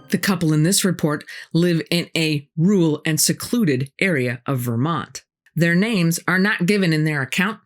The couple in this report live in a rural and secluded area of Vermont. Their names are not given in their account,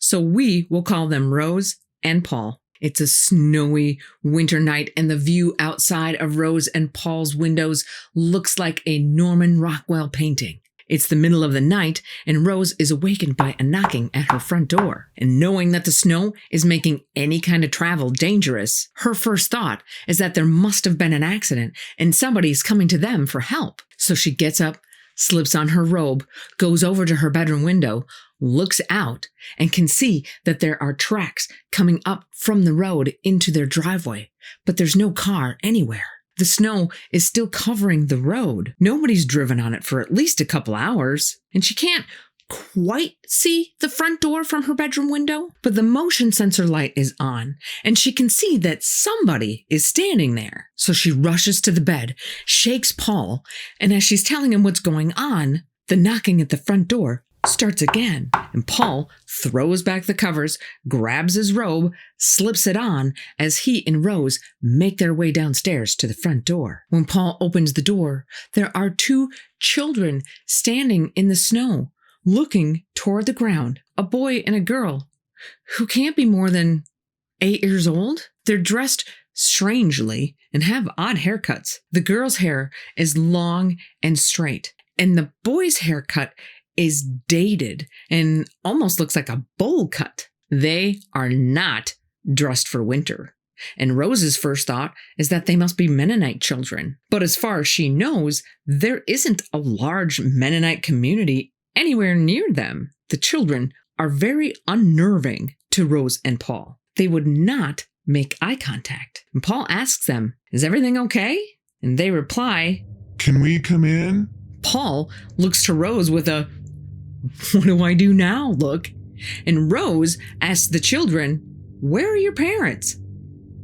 so we will call them Rose and Paul. It's a snowy winter night, and the view outside of Rose and Paul's windows looks like a Norman Rockwell painting. It's the middle of the night, and Rose is awakened by a knocking at her front door. And knowing that the snow is making any kind of travel dangerous, her first thought is that there must have been an accident and somebody's coming to them for help. So she gets up, slips on her robe, goes over to her bedroom window, looks out, and can see that there are tracks coming up from the road into their driveway, but there's no car anywhere. The snow is still covering the road. Nobody's driven on it for at least a couple hours, and she can't quite see the front door from her bedroom window, but the motion sensor light is on, and she can see that somebody is standing there. So she rushes to the bed, shakes Paul, and as she's telling him what's going on, the knocking at the front door starts again, and Paul throws back the covers, grabs his robe, slips it on as he and Rose make their way downstairs to the front door. When Paul opens the door, there are two children standing in the snow, looking toward the ground, a boy and a girl who can't be more than 8 years old. They're dressed strangely and have odd haircuts. The girl's hair is long and straight, and the boy's haircut is dated and almost looks like a bowl cut. They are not dressed for winter. And Rose's first thought is that they must be Mennonite children. But as far as she knows, there isn't a large Mennonite community anywhere near them. The children are very unnerving to Rose and Paul. They would not make eye contact. And Paul asks them, "Is everything okay?" And they reply, "Can we come in?" Paul looks to Rose with a "what do I do now?" look. And Rose asks the children, "Where are your parents?"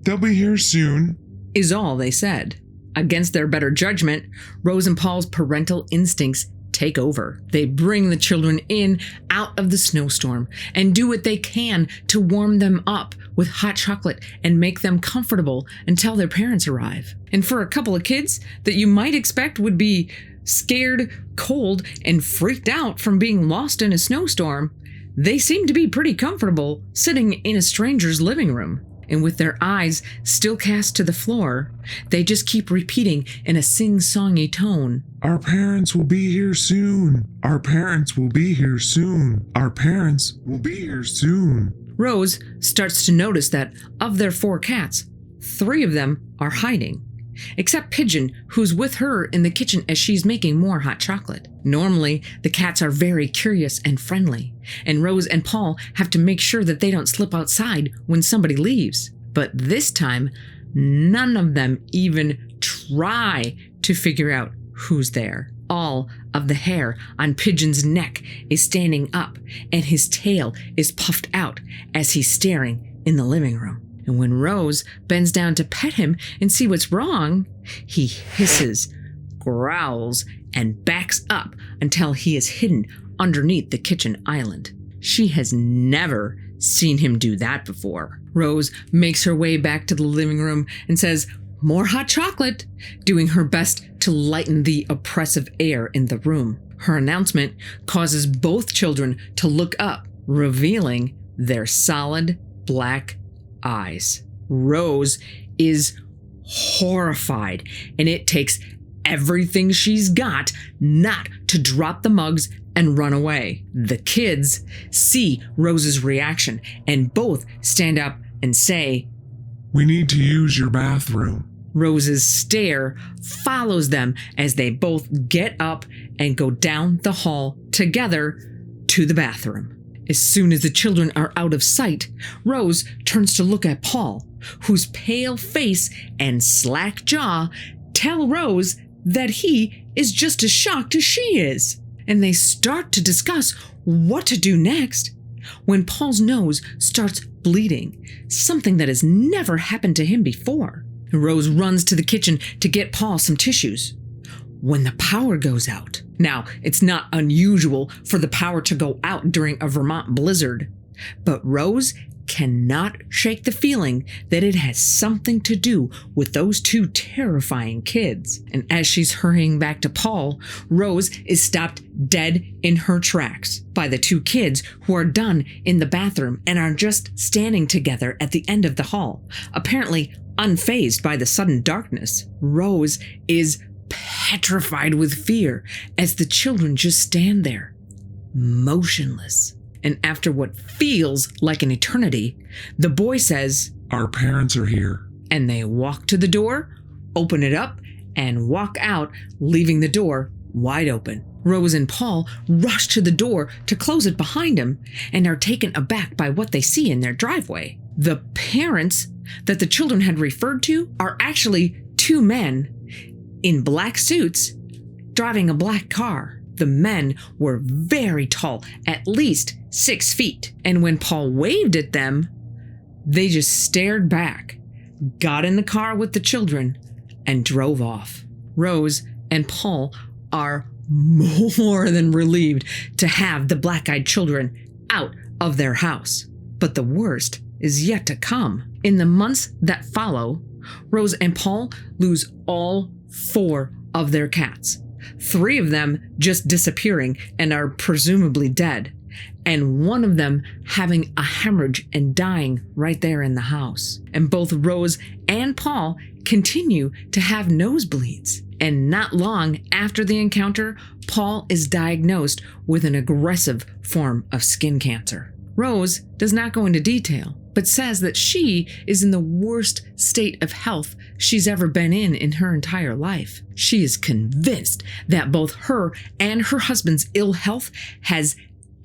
"They'll be here soon," is all they said. Against their better judgment, Rose and Paul's parental instincts take over. They bring the children in out of the snowstorm and do what they can to warm them up with hot chocolate and make them comfortable until their parents arrive. And for a couple of kids that you might expect would be scared, cold, and freaked out from being lost in a snowstorm, they seem to be pretty comfortable sitting in a stranger's living room. And with their eyes still cast to the floor, they just keep repeating in a sing-songy tone, "Our parents will be here soon. Our parents will be here soon. Our parents will be here soon." Rose starts to notice that of their 4 cats, 3 of them are hiding, except Pigeon, who's with her in the kitchen as she's making more hot chocolate. Normally, the cats are very curious and friendly, and Rose and Paul have to make sure that they don't slip outside when somebody leaves. But this time, none of them even try to figure out who's there. All of the hair on Pigeon's neck is standing up, and his tail is puffed out as he's staring in the living room. And when Rose bends down to pet him and see what's wrong, he hisses, growls, and backs up until he is hidden underneath the kitchen island. She has never seen him do that before. Rose makes her way back to the living room and says, "More hot chocolate," doing her best to lighten the oppressive air in the room. Her announcement causes both children to look up, revealing their solid black eyes. Rose is horrified, and it takes everything she's got not to drop the mugs and run away. The kids see Rose's reaction and both stand up and say, "We need to use your bathroom." Rose's stare follows them as they both get up and go down the hall together to the bathroom. As soon as the children are out of sight, Rose turns to look at Paul, whose pale face and slack jaw tell Rose that he is just as shocked as she is. And they start to discuss what to do next when Paul's nose starts bleeding, something that has never happened to him before. Rose runs to the kitchen to get Paul some tissues when the power goes out. Now, it's not unusual for the power to go out during a Vermont blizzard, But Rose cannot shake the feeling that it has something to do with those two terrifying kids. And as she's hurrying back to Paul, Rose is stopped dead in her tracks by the two kids who are done in the bathroom and are just standing together at the end of the hall, apparently unfazed by the sudden darkness. Rose is petrified with fear as the children just stand there, motionless. And after what feels like an eternity, the boy says, "Our parents are here." And they walk to the door, open it up, and walk out, leaving the door wide open. Rose and Paul rush to the door to close it behind them and are taken aback by what they see in their driveway. The parents that the children had referred to are actually two men in black suits driving a black car. The men were very tall, at least 6 feet. And when Paul waved at them, they just stared back, got in the car with the children, and drove off. Rose and Paul are more than relieved to have the black-eyed children out of their house. But the worst is yet to come. In the months that follow, Rose and Paul lose all 4 of their cats. 3 of them just disappearing and are presumably dead, and 1 of them having a hemorrhage and dying right there in the house. And both Rose and Paul continue to have nosebleeds. And not long after the encounter, Paul is diagnosed with an aggressive form of skin cancer. Rose does not go into detail, but says that she is in the worst state of health she's ever been in her entire life. She is convinced that both her and her husband's ill health has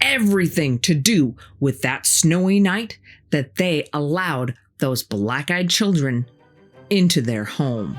everything to do with that snowy night that they allowed those black-eyed children into their home.